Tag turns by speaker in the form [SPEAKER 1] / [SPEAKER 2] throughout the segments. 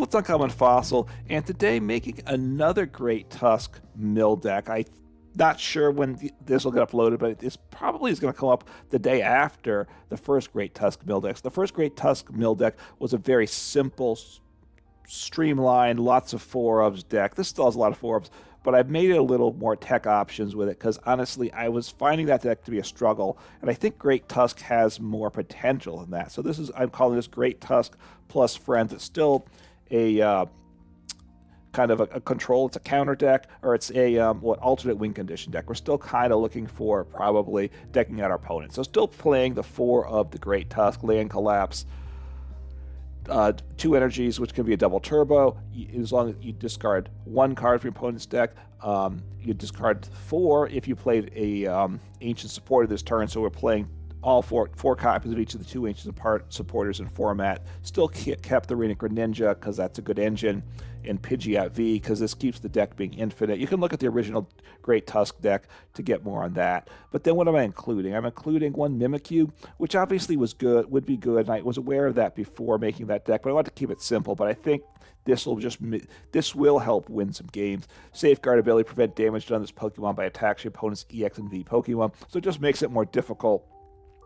[SPEAKER 1] Splits Uncommon Fossil, and today making another Great Tusk mill deck. I'm not sure when this will get uploaded, but this probably is going to come up the day after the first Great Tusk mill deck. So the first Great Tusk mill deck was a very simple, streamlined, lots of 4-ofs deck. This still has a lot of 4-ofs, but I've made it a little more tech options with it because honestly, I was finding that deck to be a struggle, and I think Great Tusk has more potential than that. So I'm calling this Great Tusk plus Friends. It's still a kind of a control. It's a counter deck, or it's a alternate win condition deck. We're still kind of looking for probably decking out our opponents. So still playing the 4 of the Great Tusk, Land Collapse, 2 energies, which can be a double turbo. As long as you discard 1 card from your opponent's deck, you discard 4 if you played a ancient supporter this turn. So we're playing all four copies of each of the 2 ancient supporters in format. Still kept the Radiant Greninja because that's a good engine, and Pidgeot V because this keeps the deck being infinite. You can look at the original Great Tusk deck to get more on that. But then what am I including? I'm including 1 Mimikyu, which obviously would be good, and I was aware of that before making that deck, but I wanted to keep it simple. But I think this will help win some games. Safeguard ability, prevent damage done to this Pokemon by attacking your opponent's EX and V Pokemon. So it just makes it more difficult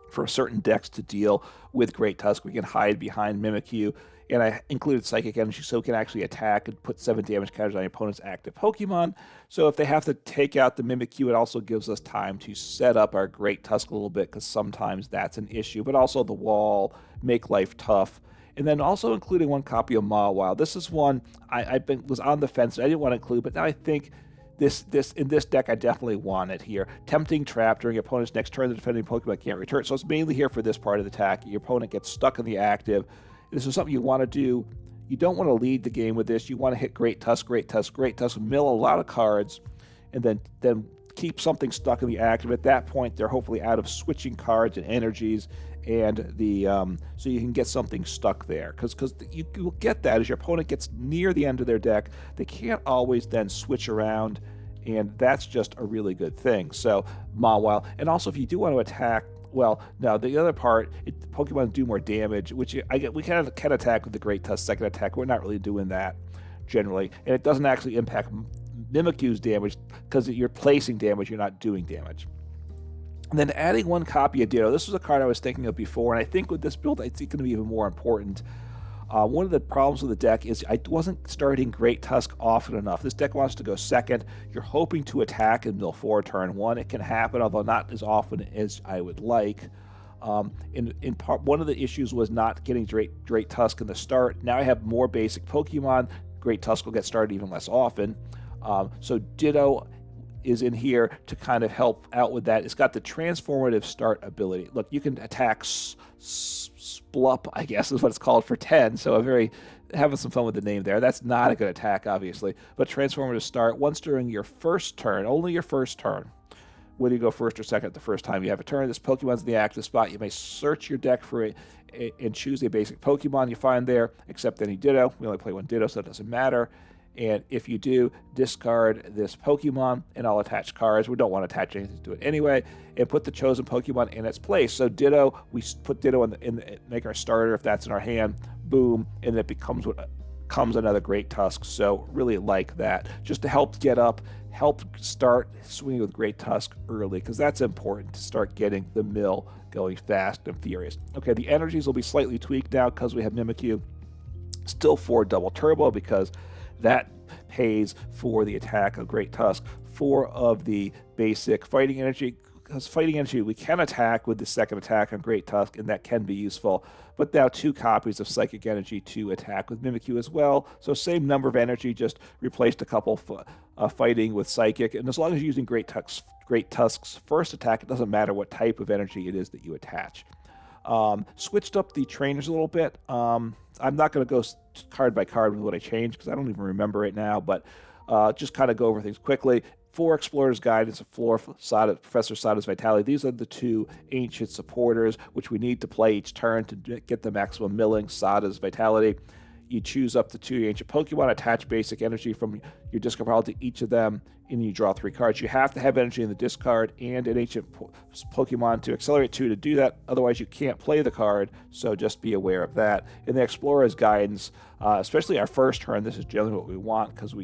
[SPEAKER 1] for certain decks to deal with Great Tusk. We can hide behind Mimikyu, and I included Psychic Energy so it can actually attack and put 7 damage counters on your opponent's active Pokemon. So if they have to take out the Mimikyu, it also gives us time to set up our Great Tusk a little bit, because sometimes that's an issue. But also the wall, make life tough. And then also including 1 copy of Mawile. This is one I was on the fence. I didn't want to include, but now I think in this deck, I definitely want it here. Tempting Trap during your opponent's next turn, the defending Pokemon can't return. So it's mainly here for this part of the attack. Your opponent gets stuck in the active. This is something you want to do. You don't want to lead the game with this. You want to hit Great Tusk, Great Tusk, Great Tusk, mill a lot of cards, and then keep something stuck in the active. At that point, they're hopefully out of switching cards and energies, and so you can get something stuck there. Because you will get that as your opponent gets near the end of their deck. They can't always then switch around, and that's just a really good thing. So Mawile, and also if you do want to attack, well, now the other part, Pokemon do more damage, which we can attack with the Great Tusk second attack. We're not really doing that generally, and it doesn't actually impact Mimikyu's damage because you're placing damage, you're not doing damage. And then adding 1 copy of Ditto. This was a card I was thinking of before, and I think with this build, it's going to be even more important. One of the problems with the deck is I wasn't starting Great Tusk often enough. This deck wants to go second. You're hoping to attack in mill 4 turn 1. It can happen, although not as often as I would like. In part, one of the issues was not getting Great Tusk in the start. Now I have more basic Pokemon. Great Tusk will get started even less often. So Ditto is in here to kind of help out with that. It's got the transformative start ability. Look, you can attack Splup, I guess is what it's called, for 10. So having some fun with the name there. That's not a good attack, obviously. But transformative start, once during your first turn, only your first turn, whether you go first or second the first time you have a turn, this Pokemon's in the active spot. You may search your deck for it and choose a basic Pokemon you find there, except any Ditto. We only play 1 Ditto, so it doesn't matter. And if you do, discard this Pokemon, and I'll attach cards. We don't want to attach anything to it anyway, and put the chosen Pokemon in its place. So Ditto, we put Ditto make our starter if that's in our hand. Boom, and it becomes another Great Tusk. So really like that, just to help start swinging with Great Tusk early, because that's important to start getting the mill going fast and furious. Okay, the energies will be slightly tweaked now because we have Mimikyu. Still 4 double turbo because that pays for the attack of Great Tusk. 4 of the basic fighting energy, because fighting energy we can attack with the second attack on Great Tusk, and that can be useful. But now 2 copies of psychic energy to attack with Mimikyu as well. So same number of energy, just replaced a couple fighting with psychic. And as long as you're using Great Tusk's first attack, it doesn't matter what type of energy it is that you attach. Switched up the trainers a little bit. I'm not going to go card by card with what I changed because I don't even remember it now, but just kind of go over things quickly. 4 Explorer's Guidance, a floor, Professor Sada's Vitality. These are the 2 ancient supporters, which we need to play each turn to get the maximum milling. Sada's Vitality. You choose up to 2 ancient Pokemon, attach basic energy from your discard pile to each of them, and you draw 3 cards. You have to have energy in the discard and an ancient Pokemon to accelerate 2 to do that. Otherwise, you can't play the card, so just be aware of that. In the Explorer's Guidance, especially our first turn, this is generally what we want because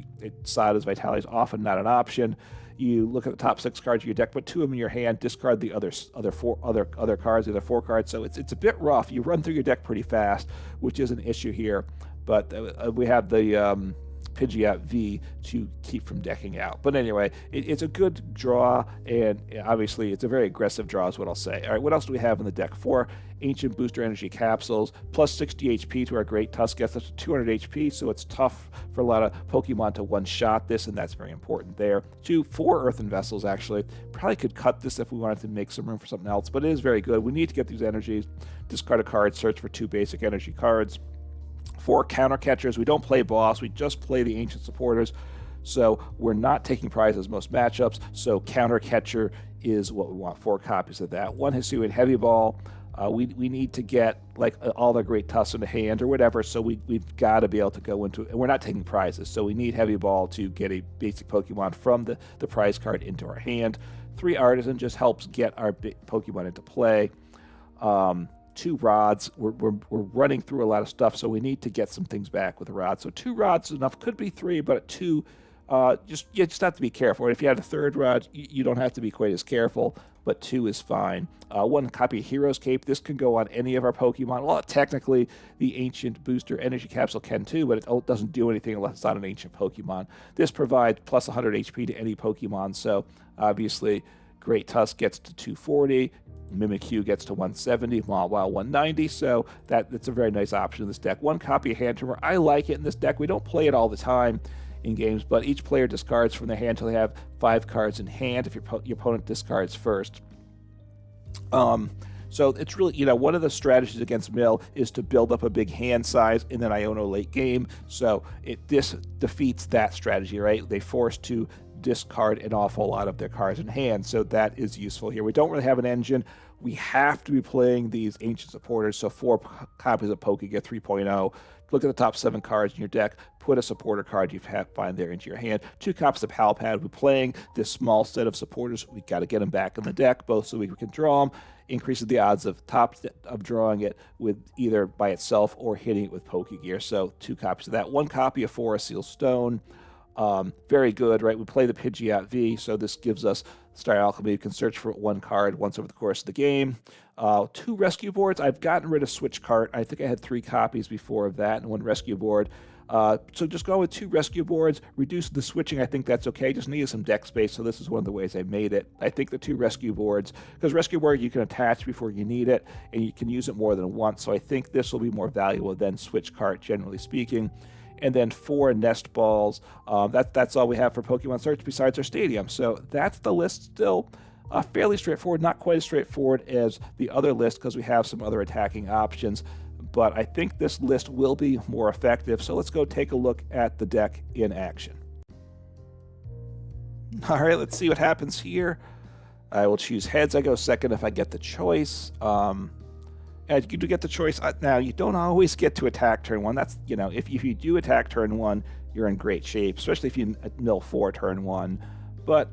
[SPEAKER 1] Sada's Vitality is often not an option. You look at the top 6 cards of your deck, put 2 of them in your hand, discard the other cards, the other 4 cards. So it's a bit rough. You run through your deck pretty fast, which is an issue here. But we have the Pidgeot V to keep from decking out. But anyway, it's a good draw, and obviously it's a very aggressive draw is what I'll say. All right, what else do we have in the deck? 4 Ancient Booster Energy Capsules, plus 60 HP to our Great Tusk, gets us to 200 HP, so it's tough for a lot of Pokemon to one-shot this, and that's very important there. 4 Earthen Vessels, actually. Probably could cut this if we wanted to make some room for something else, but it is very good. We need to get these energies. Discard a card, search for 2 basic energy cards. 4 counter catchers. We don't play boss, we just play the ancient supporters, so we're not taking prizes most matchups, so counter catcher is what we want. 4 copies of that. 1 Hisuian Heavy Ball. We need to get like all the Great Tusks in the hand or whatever, so we've got to be able to go into, and we're not taking prizes, so we need Heavy Ball to get a basic Pokemon from the prize card into our hand. 3 Artazon just helps get our Pokemon into play. 2 rods. We're running through a lot of stuff, so we need to get some things back with the rods. So 2 rods is enough. Could be 3, but at 2, you just have to be careful. If you had a 3rd rod, you don't have to be quite as careful, but 2 is fine. 1 copy of Hero's Cape. This can go on any of our Pokemon. Well, technically, the Ancient Booster Energy Capsule can too, but it doesn't do anything unless it's on an Ancient Pokemon. This provides plus 100 HP to any Pokemon, so obviously Great Tusk gets to 240. Mimikyu gets to 170, Mawile 190, so that's a very nice option in this deck. 1 copy of Hand Trimmer. I like it in this deck. We don't play it all the time in games, but each player discards from their hand until they have 5 cards in hand if your opponent discards first. So it's really, one of the strategies against Mill is to build up a big hand size in an Iono late game, so this defeats that strategy, right? They force to discard an awful lot of their cards in hand, so that is useful here. We don't really have an engine. We have to be playing these ancient supporters, so 4 copies of Pokégear 3.0. Look at the top 7 cards in your deck, put a supporter card you find there into your hand. 2 copies of Pal Pad. We're playing this small set of supporters. We got to get them back in the deck, both so we can draw them, increases the odds of drawing it with either by itself or hitting it with Pokégear. So 2 copies of that. 1 copy of Forest Seal Stone. Very good, right? We play the Pidgeot V, so this gives us Star Alchemy. You can search for 1 card once over the course of the game. 2 rescue boards. I've gotten rid of Switch Cart. I think I had 3 copies before of that and 1 rescue board. So just go with 2 rescue boards. Reduce the switching. I think that's okay. Just needed some deck space, so this is one of the ways I made it. I think the 2 rescue boards, because rescue board you can attach before you need it, and you can use it more than once, so I think this will be more valuable than Switch Cart, generally speaking. And then 4 Nest Balls. That's all we have for Pokemon Search besides our stadium. So that's the list still. Fairly straightforward, not quite as straightforward as the other list because we have some other attacking options. But I think this list will be more effective. So let's go take a look at the deck in action. All right, let's see what happens here. I will choose heads. I go second if I get the choice. And you do get the choice. Now, you don't always get to attack turn 1. That's, if you do attack turn 1, you're in great shape, especially if you mill 4 turn 1. But,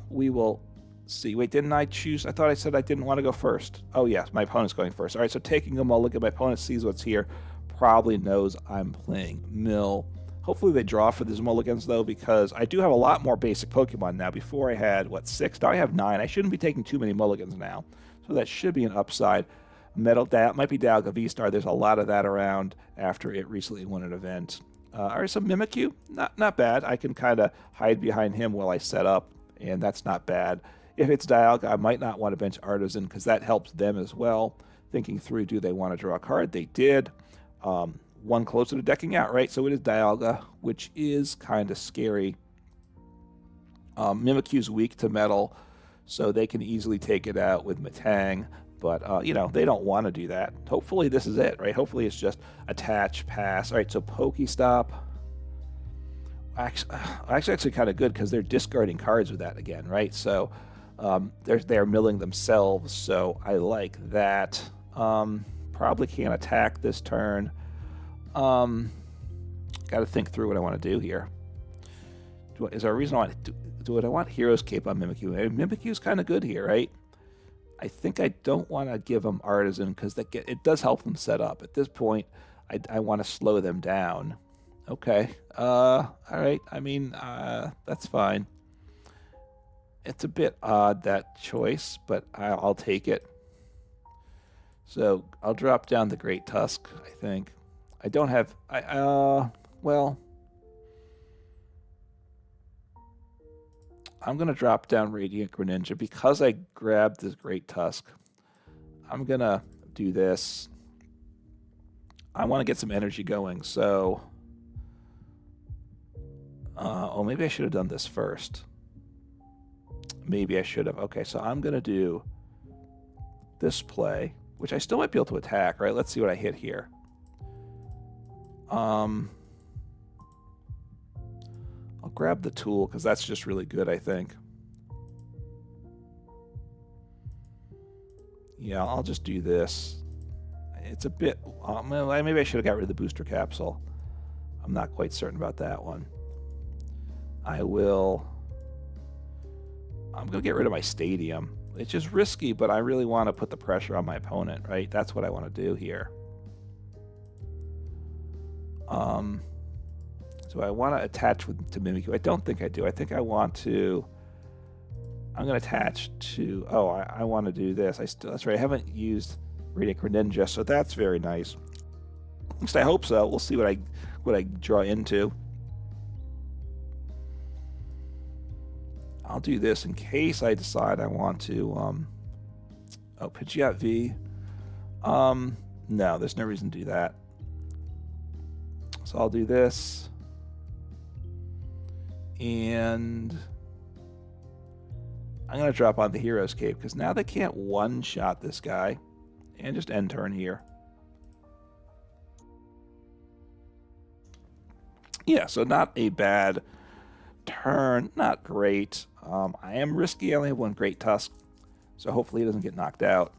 [SPEAKER 1] we will see. Wait, didn't I choose? I thought I said I didn't want to go first. Oh, yes, my opponent's going first. All right, so taking a mulligan, my opponent sees what's here, probably knows I'm playing mill. Hopefully they draw for these mulligans, though, because I do have a lot more basic Pokemon now. Before I had, 6? Now I have 9. I shouldn't be taking too many mulligans now, so that should be an upside. Metal might be Dialga V-Star. There's a lot of that around after it recently won an event. All right, so Mimikyu, not bad. I can kind of hide behind him while I set up, and that's not bad. If it's Dialga, I might not want to bench Artazon because that helps them as well. Thinking through, do they want to draw a card? They did. 1 closer to decking out, right? So it is Dialga, which is kind of scary. Mimikyu's weak to metal, so they can easily take it out with Metang. But, they don't want to do that. Hopefully this is it, right? Hopefully it's just attach, pass. All right, so Pokestop. Actually kind of good because they're discarding cards with that again, right? So they're milling themselves, so I like that. Probably can't attack this turn. Got to think through what I want to do here. Is there a reason I want to do I want Hero's Cape on Mimikyu? Mimikyu's kind of good here, right? I think I don't want to give them Artazon because it does help them set up. At this point, I want to slow them down. Okay. All right. I mean, that's fine. It's a bit odd, that choice, but I'll take it. So I'll drop down the Great Tusk, I think. I don't have... well... I'm going to drop down Radiant Greninja because I grabbed this Great Tusk. I'm going to do this. I want to get some energy going, so... oh, maybe I should have done this first. Maybe I should have. Okay, so I'm going to do this play, which I still might be able to attack, right? Let's see what I hit here. I'll grab the tool because that's just really good, I think. Yeah, I'll just do this. It's a bit... maybe I should have got rid of the booster capsule. I'm not quite certain about that one. I'm going to get rid of my stadium. It's just risky, but I really want to put the pressure on my opponent, right? That's what I want to do here. Do I want to attach to Mimikyu? I don't think I do. I think I want to... I'm going to attach to... Oh, I want to do this. That's right. I haven't used Radiant Greninja, so that's very nice. At least I hope so. We'll see what I draw into. I'll do this in case I decide I want to... oh, Pidgeot V. No, there's no reason to do that. So I'll do this. And I'm going to drop on the Hero's Cape because now they can't one-shot this guy. And just end turn here. Yeah, so not a bad turn. Not great. I am risky. I only have one Great Tusk. So hopefully he doesn't get knocked out.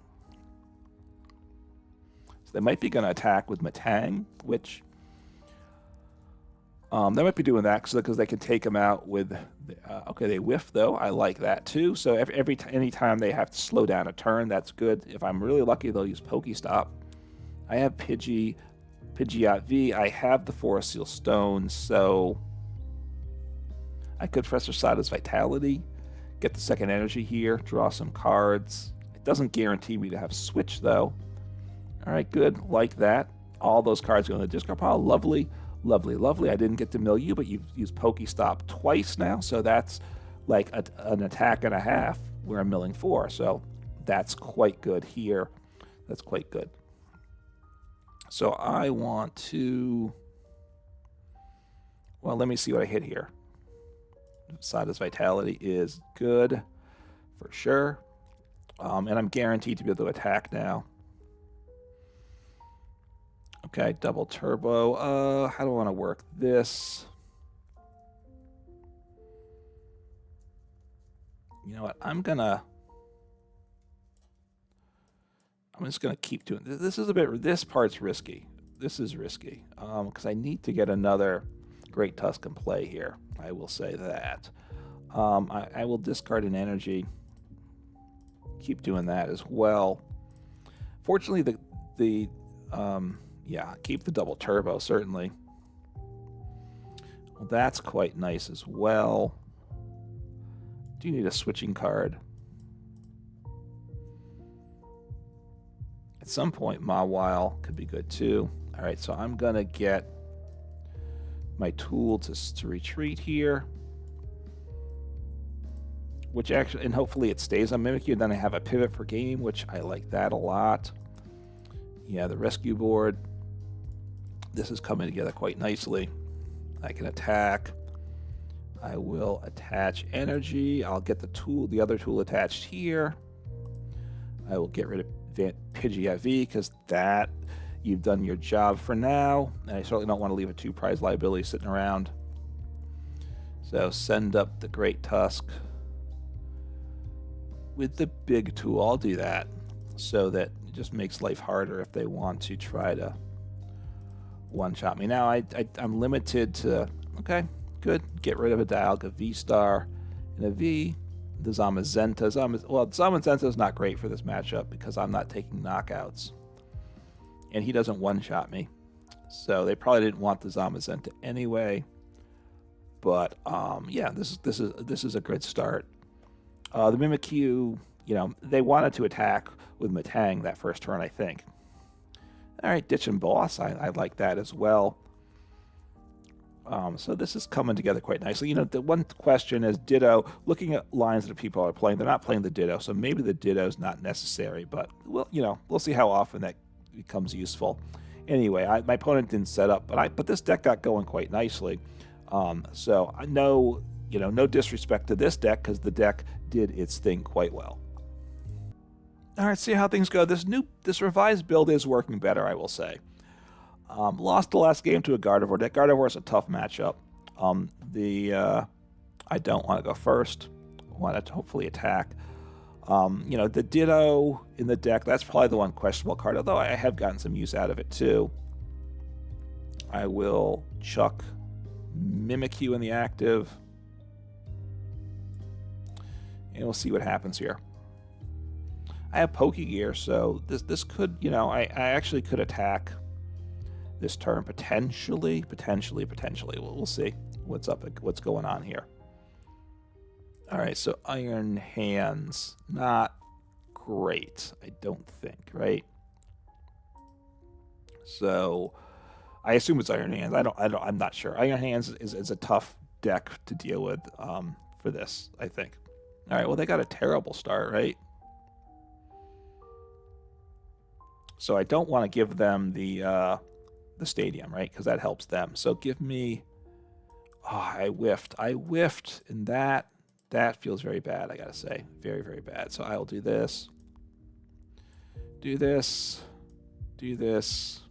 [SPEAKER 1] So they might be going to attack with Matang, which... they might be doing that because they can take him out with... okay, they whiff, though. I like that, too. So any time they have to slow down a turn, that's good. If I'm really lucky, they'll use Pokestop. I have Pidgeot V. I have the Forest Seal Stone, so... I could Professor Sada's Vitality, get the second energy here, draw some cards. It doesn't guarantee me to have Switch, though. All right, good. Like that. All those cards go in the discard pile. Lovely. Lovely, lovely. I didn't get to mill you, but you've used Pokestop twice now, so that's like an attack and a half where I'm milling 4. So that's quite good here. That's quite good. So I want to... Well, let me see what I hit here. Sada's Vitality is good for sure. And I'm guaranteed to be able to attack now. Okay, double turbo. How do I want to work this? You know what? I'm just gonna keep doing this. This part's risky. This is risky because I need to get another Great Tusk in play here. I will say that. I will discard an energy. Keep doing that as well. Fortunately, yeah, keep the double turbo, certainly. Well, that's quite nice as well. Do you need a switching card? At some point, Mawile could be good too. All right, so I'm going to get my tool to retreat here. Which actually, and hopefully it stays on Mimikyu, and then I have a pivot for game, which I like that a lot. Yeah, the Rescue Board. This is coming together quite nicely. I can attack. I will attach energy. I'll get the other tool attached here. I will get rid of Pidgeot V because that you've done your job for now. And I certainly don't want to leave a 2-prize liability sitting around. So send up the Great Tusk with the big tool. I'll do that so that it just makes life harder if they want to try to one-shot me. Now I'm limited to, okay, good. Get rid of a Dialga V-Star and a V. The Zamazenta. Zamazenta is not great for this matchup because I'm not taking knockouts. And he doesn't one-shot me. So they probably didn't want the Zamazenta anyway. But yeah, this is a good start. The Mimikyu, they wanted to attack with Matang that first turn, I think. All right, Ditch and Boss, I like that as well. So this is coming together quite nicely. The one question is Ditto. Looking at lines that people are playing, they're not playing the Ditto, so maybe the Ditto is not necessary. But we'll see how often that becomes useful. Anyway, my opponent didn't set up, but this deck got going quite nicely. So I know, no disrespect to this deck because the deck did its thing quite well. All right, see how things go. This revised build is working better, I will say. Lost the last game to a Gardevoir deck. Gardevoir is a tough matchup. I don't want to go first. I want to hopefully attack. The Ditto in the deck, that's probably the one questionable card, although I have gotten some use out of it too. I will chuck Mimikyu in the active. And we'll see what happens here. I have Pokégear, so this could, I actually could attack this turn potentially. We'll see what's going on here. All right, so Iron Hands, not great, I don't think, right? So I assume it's Iron Hands. I'm not sure. Iron Hands is a tough deck to deal with for this, I think. All right, well, they got a terrible start, right? So I don't want to give them the stadium, right? Because that helps them. So give me... Oh, I whiffed, and that feels very bad, I gotta say. Very, very bad. So I'll do this. Do this. Do this.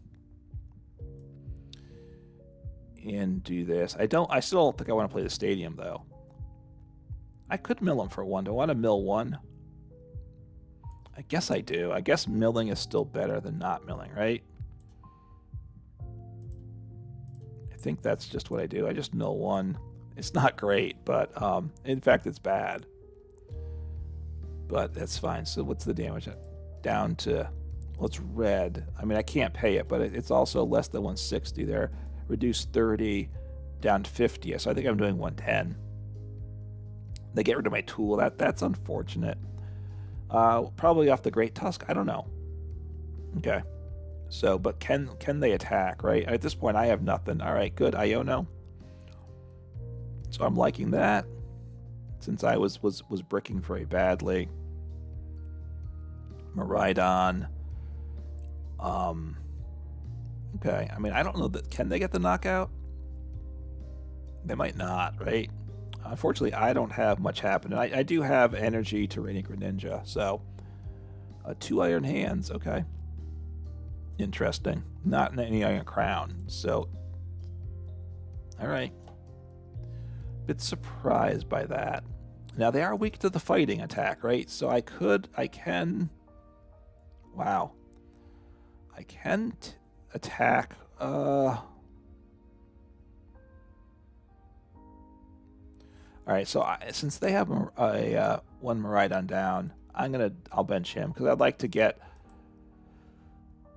[SPEAKER 1] And do this. I still don't think I want to play the stadium, though. I could mill him for one. Do I want to mill one? I guess I do. I guess milling is still better than not milling, right? I think that's just what I do. I just mill one. It's not great, but in fact, it's bad. But that's fine. So what's the damage? Down to, well, it's red. I mean, I can't pay it, but it's also less than 160 there. Reduce 30 down to 50. So I think I'm doing 110. They get rid of my tool. That's unfortunate. Probably off the Great Tusk. I don't know. Okay. So, but can they attack, right? At this point, I have nothing. All right, good. Iono. So I'm liking that. Since I was bricking very badly. Miraidon. Okay. I mean, I don't know that. Can they get the knockout? They might not, right? Unfortunately, I don't have much happening. I do have energy to Radiant Greninja, so 2 Iron Hands, okay. Interesting. Not in any Iron Crown, so all right. Bit surprised by that. Now, they are weak to the fighting attack, right? So I can, wow. I can attack, all right, so since they have one Miraidon down, I'll bench him because I'd like to get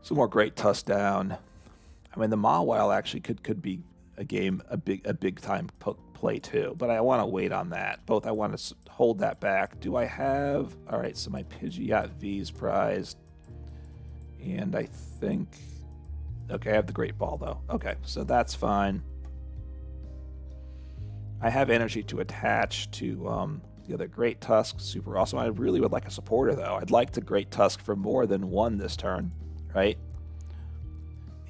[SPEAKER 1] some more Great Tusk down. I mean, the Mawile actually could be a big time play too, but I want to wait on that. I want to hold that back. Do I have? All right, so my Pidgeot V is prized, and I think, okay, I have the Great Ball though. Okay, so that's fine. I have energy to attach to the other Great Tusk. Super awesome. I really would like a supporter, though. I'd like to Great Tusk for more than one this turn, right?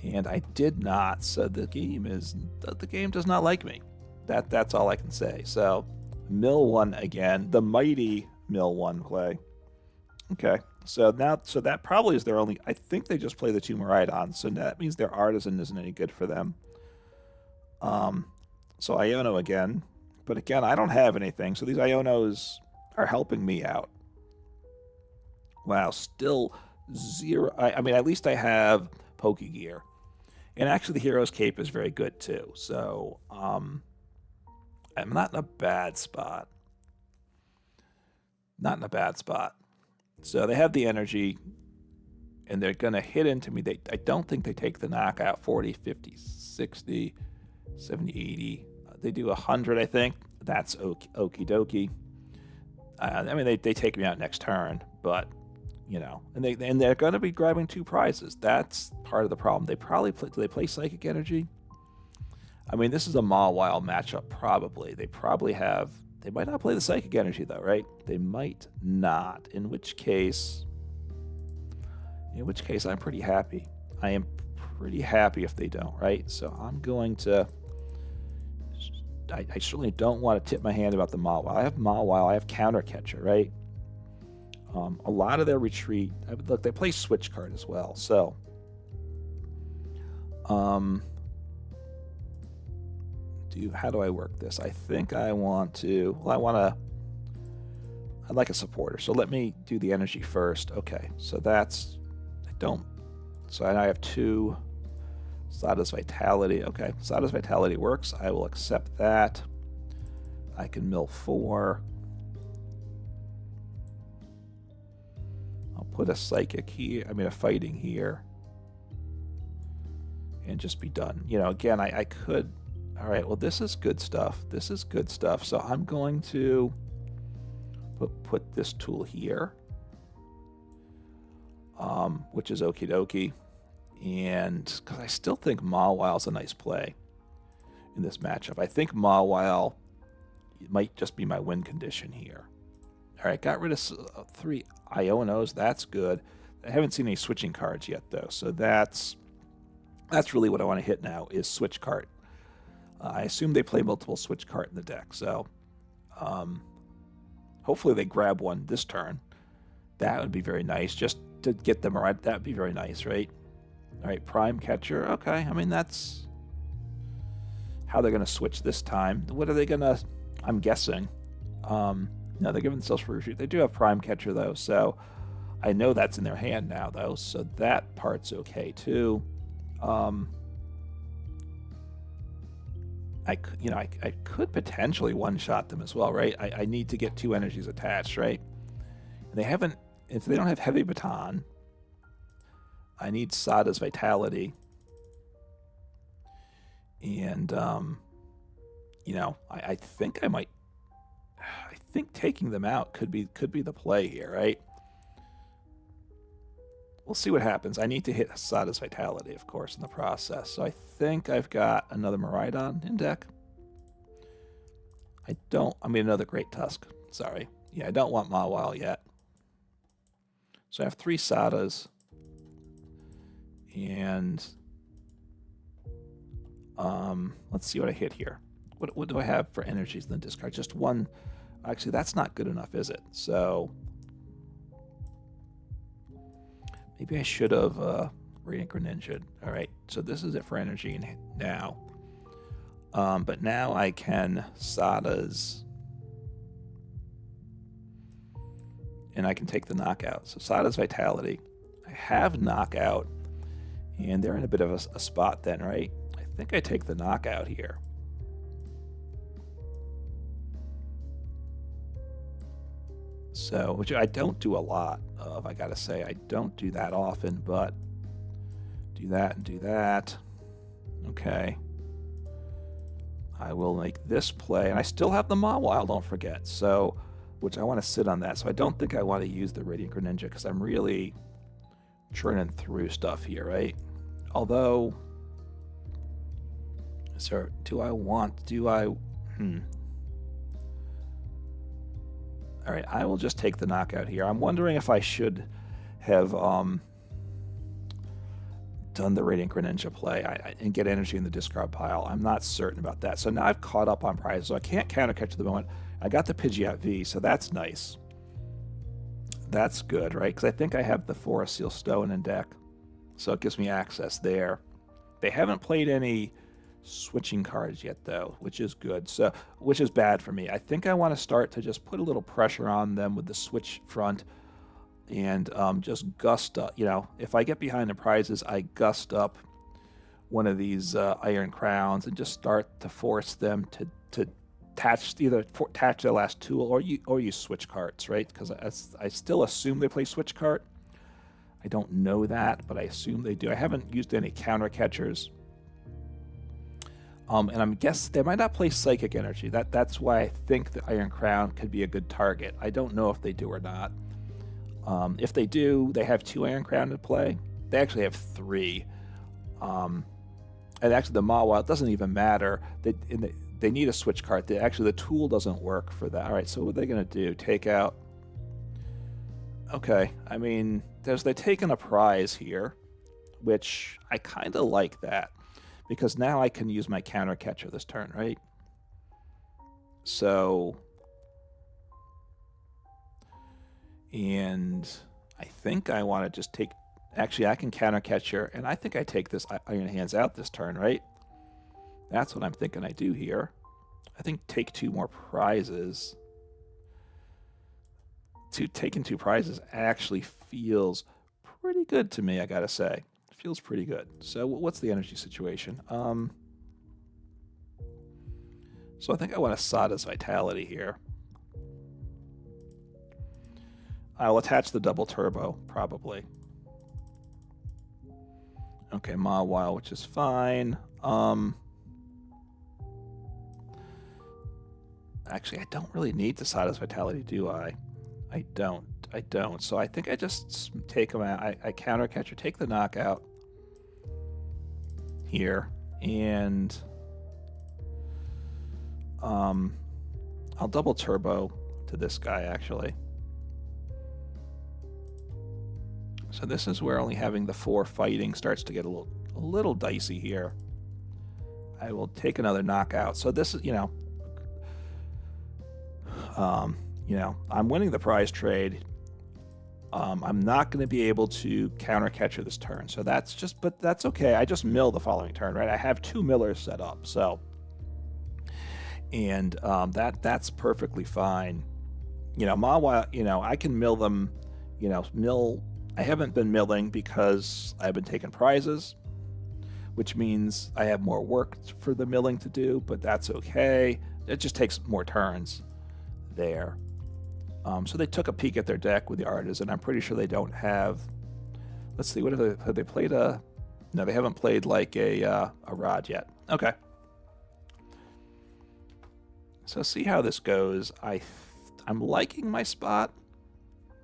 [SPEAKER 1] And I did not, so the game does not like me. That's all I can say. So, mill one again. The mighty mill one play. Okay, so that probably is their only... I think they just play the 2 Miraidons, so that means their Artazon isn't any good for them. So Iono again, but again, I don't have anything, so these Ionos are helping me out. Wow, still 0. I mean, at least I have Pokégear. And actually, the Hero's Cape is very good too. So I'm not in a bad spot. Not in a bad spot. So they have the energy, and they're going to hit into me. I don't think they take the knockout 40, 50, 60, 70, 80. They do 100, I think. That's okie dokie. I mean, they take me out next turn, but, you know, and they're going to be grabbing 2 prizes. That's part of the problem. They probably do they play Psychic Energy? I mean, this is a Mawile matchup, probably. They might not play the Psychic Energy, though, right? They might not, in which case I'm pretty happy. I am pretty happy if they don't, right? So I'm going to... I certainly don't want to tip my hand about the Mawile. I have Mawile, I have Counter Catcher, right? A lot of their retreat... Look, they play Switch Card as well, so... How do I work this? I think I want to... Well, I'd like a supporter, so let me do the energy first. Okay, so that's... So I have 2... Sada's Vitality. Okay, Sada's Vitality works. I will accept that. I can mill 4. I'll put a Psychic here. I mean, a Fighting here. And just be done. You know, again, I could... All right, well, this is good stuff. This is good stuff. So I'm going to put this tool here, which is okie dokie. And because I still think Mawile's a nice play in this matchup. I think Mawile might just be my win condition here. All right, got rid of 3 Ionos. That's good. I haven't seen any switching cards yet, though. So that's really what I want to hit now is switch card. I assume they play multiple switch card in the deck. So hopefully they grab one this turn. That would be very nice. Just to get them right, that would be very nice, right? All right, Prime Catcher. Okay, I mean, that's how they're going to switch this time. What are they going to... I'm guessing. No, they're giving themselves for retreat. They do have Prime Catcher, though, so I know that's in their hand now, though, so that part's okay, too. I could potentially one-shot them as well, right? I need to get 2 energies attached, right? And they haven't... If they don't have Heavy Baton... I need Sada's Vitality. And, you know, I think I might... I think taking them out could be the play here, right? We'll see what happens. I need to hit Sada's Vitality, of course, in the process. So I think I've got another Miraidon in deck. Another Great Tusk. Sorry. Yeah, I don't want Mawile yet. So I have 3 Sadas. And let's see what I hit here. What do I have for energies in the discard? Just 1. Actually, that's not good enough, is it? So maybe I should have Radiant Greninja. All right, so this is it for energy now. But now I can Sada's, and I can take the knockout. So Sada's Vitality. I have knockout. And they're in a bit of a spot then, right? I think I take the knockout here. So, which I don't do a lot of, I gotta say. I don't do that often, but do that and do that. Okay. I will make this play. And I still have the Mawile, don't forget. So, which I want to sit on that. So I don't think I want to use the Radiant Greninja because I'm really churning through stuff here, right? Although, so all right, I will just take the knockout here. I'm wondering if I should have done the Radiant Greninja play and get energy in the discard pile. I'm not certain about that. So now I've caught up on prizes. So I can't counter catch at the moment. I got the Pidgeot V, so that's nice. That's good, right? Because I think I have the Forest Seal Stone in deck. So it gives me access there. They haven't played any switching cards yet, though, which is good. So, which is bad for me. I think I want to start to just put a little pressure on them with the switch front and just gust up. You know, if I get behind the prizes, I gust up one of these Iron Crowns and just start to force them to attach attach their last tool or you switch cards, right? Because I still assume they play switch card. I don't know that, but I assume they do. I haven't used any counter catchers. And I'm guessing they might not play Psychic Energy. That's why I think the Iron Crown could be a good target. I don't know if they do or not. If they do, they have 2 Iron Crown to play. They actually have 3. And actually the Mawile, it doesn't even matter. They need a switch card. Actually, the tool doesn't work for that. All right, so what are they going to do? Take out... Okay, I mean, they're taking a prize here, which I kind of like that. Because now I can use my counter catcher this turn, right? So, and I think I want to just take, actually I can counter catcher, and I think I take this Iron Hands out this turn, right? That's what I'm thinking I do here. I think take 2 more prizes. Taking 2 prizes actually feels pretty good to me, I gotta say. Feels pretty good. So what's the energy situation? So I think I want to Sada's Vitality here. I'll attach the double turbo, probably. Okay, Mawile, which is fine. Actually, I don't really need the Sada's Vitality, do I? I don't. So I think I just take them out. I counter catcher, take the knockout here, and I'll double turbo to this guy actually. So this is where only having the 4 fighting starts to get a little dicey here. I will take another knockout. So this is, I'm winning the prize trade. I'm not going to be able to counter catcher this turn, so but that's okay. I just mill the following turn, right? I have 2 millers set up, so, and that's perfectly fine. Mawile, I can mill them. I haven't been milling because I've been taking prizes, which means I have more work for the milling to do, but that's okay. It just takes more turns there. So they took a peek at their deck with the Artazon. I'm pretty sure they don't have... Let's see, have they played a... No, they haven't played like a Rod yet. Okay. So see how this goes. I'm liking my spot.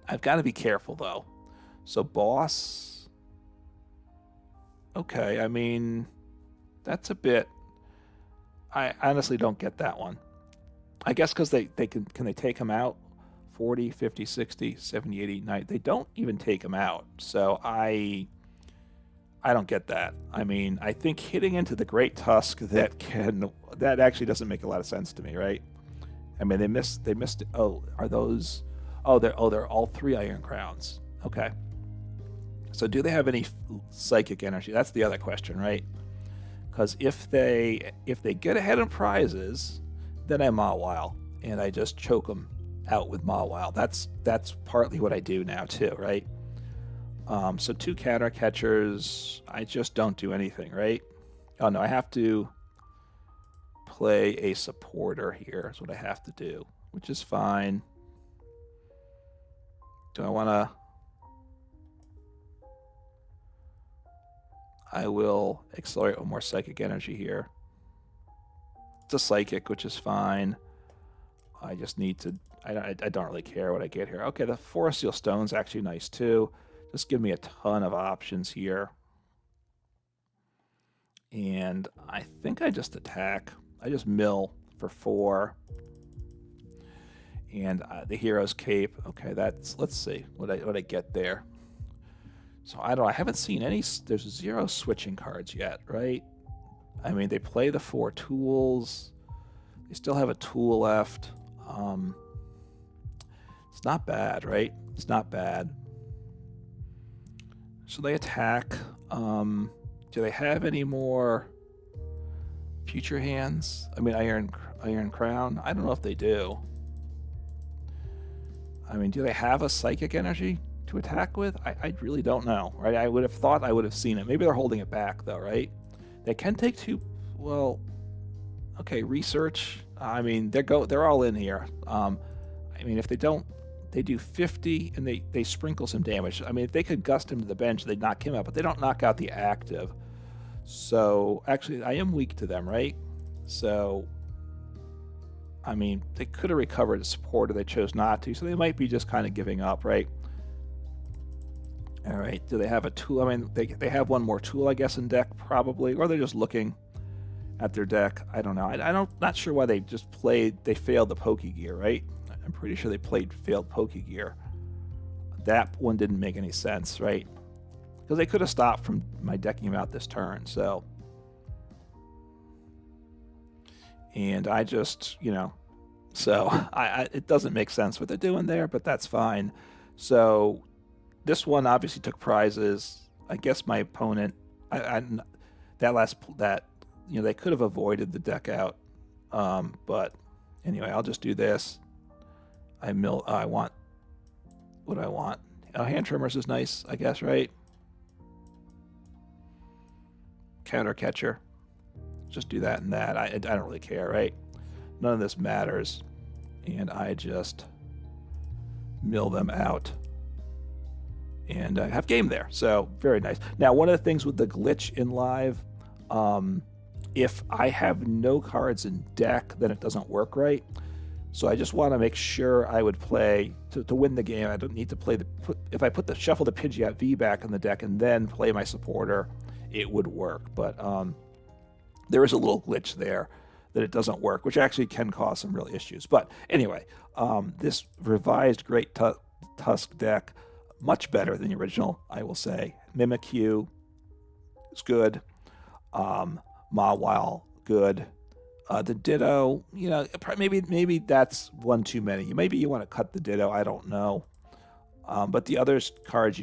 [SPEAKER 1] I've got to be careful, though. So Boss... Okay, I mean... That's a bit... I honestly don't get that one. I guess because they can they take him out? 40, 50, 60, 70, 80, 90. They don't even take him out. So I don't get that. I mean, I think hitting into the Great Tusk that actually doesn't make a lot of sense to me, right? I mean, they missed. Oh, are those? Oh, they're all 3 Iron Crowns. Okay. So do they have any Psychic Energy? That's the other question, right? Because if they get ahead in prizes, then I Mawile and I just choke them out with Mawile. That's partly what I do now too, right? So 2 counter catchers, I just don't do anything, right? Oh no, I have to play a supporter here is what I have to do, which is fine. Do I want to... I will accelerate one more Psychic Energy here. It's a Psychic, which is fine. I just need to... I don't really care what I get here. Okay, the Forest Seal Stone's actually nice too. Just give me a ton of options here. And I think I just attack. I just mill for 4. And the Hero's Cape. Okay, let's see what I get there. So I haven't seen any... There's 0 switching cards yet, right? I mean, they play the 4 tools. They still have a tool left. It's not bad, right? It's not bad. So they attack. Do they have any more future hands? I mean, Iron Crown? I don't know if they do. I mean, do they have a Psychic Energy to attack with? I really don't know, right? I would have thought I would have seen it. Maybe they're holding it back, though, right? They can take two. Well, okay, research. I mean, they're all in here. I mean, if they don't, they do 50 and they sprinkle some damage. I mean, if they could gust him to the bench, they'd knock him out, but they don't knock out the active. So actually, I am weak to them, right? So, I mean, they could have recovered a supporter. They chose not to, so they might be just kind of giving up, right? All right, do they have a tool? I mean, they have one more tool, I guess, in deck, probably, or they're just looking at their deck. I don't know. Not sure why they just they failed the Pokégear, right? I'm pretty sure they failed Pokégear. That one didn't make any sense, right? Because they could have stopped from my decking him out this turn, so. And I just, so it doesn't make sense what they're doing there, but that's fine. So this one obviously took prizes. I guess my opponent, they could have avoided the deck out. But anyway, I'll just do this. I want what I want. Hand Trimmers is nice, I guess, right? Counter Catcher. Just do that and that. I don't really care, right? None of this matters. And I just mill them out. And I have game there. So, very nice. Now, one of the things with the glitch in live, if I have no cards in deck, then it doesn't work right. So I just want to make sure I would play, to win the game, I don't need to play if I shuffle the Pidgeot V back in the deck and then play my supporter, it would work. But there is a little glitch there that it doesn't work, which actually can cause some real issues. But anyway, this revised Great Tusk deck, much better than the original, I will say. Mimikyu is good. Mawile, good. The Ditto, maybe that's one too many. Maybe you want to cut the Ditto, I don't know. But the other cards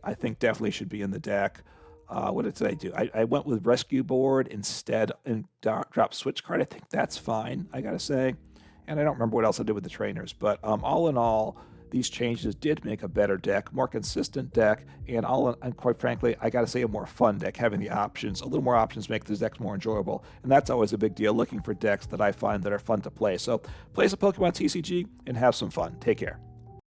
[SPEAKER 1] I think definitely should be in the deck. What did I do? I went with Rescue Board instead and drop Switch card. I think that's fine, I gotta say. And I don't remember what else I did with the trainers. But all in all, these changes did make a better deck, more consistent deck, and quite frankly, I gotta say a more fun deck, having the options. A little more options make these decks more enjoyable, and that's always a big deal, looking for decks that I find that are fun to play. So play some Pokemon TCG and have some fun. Take care.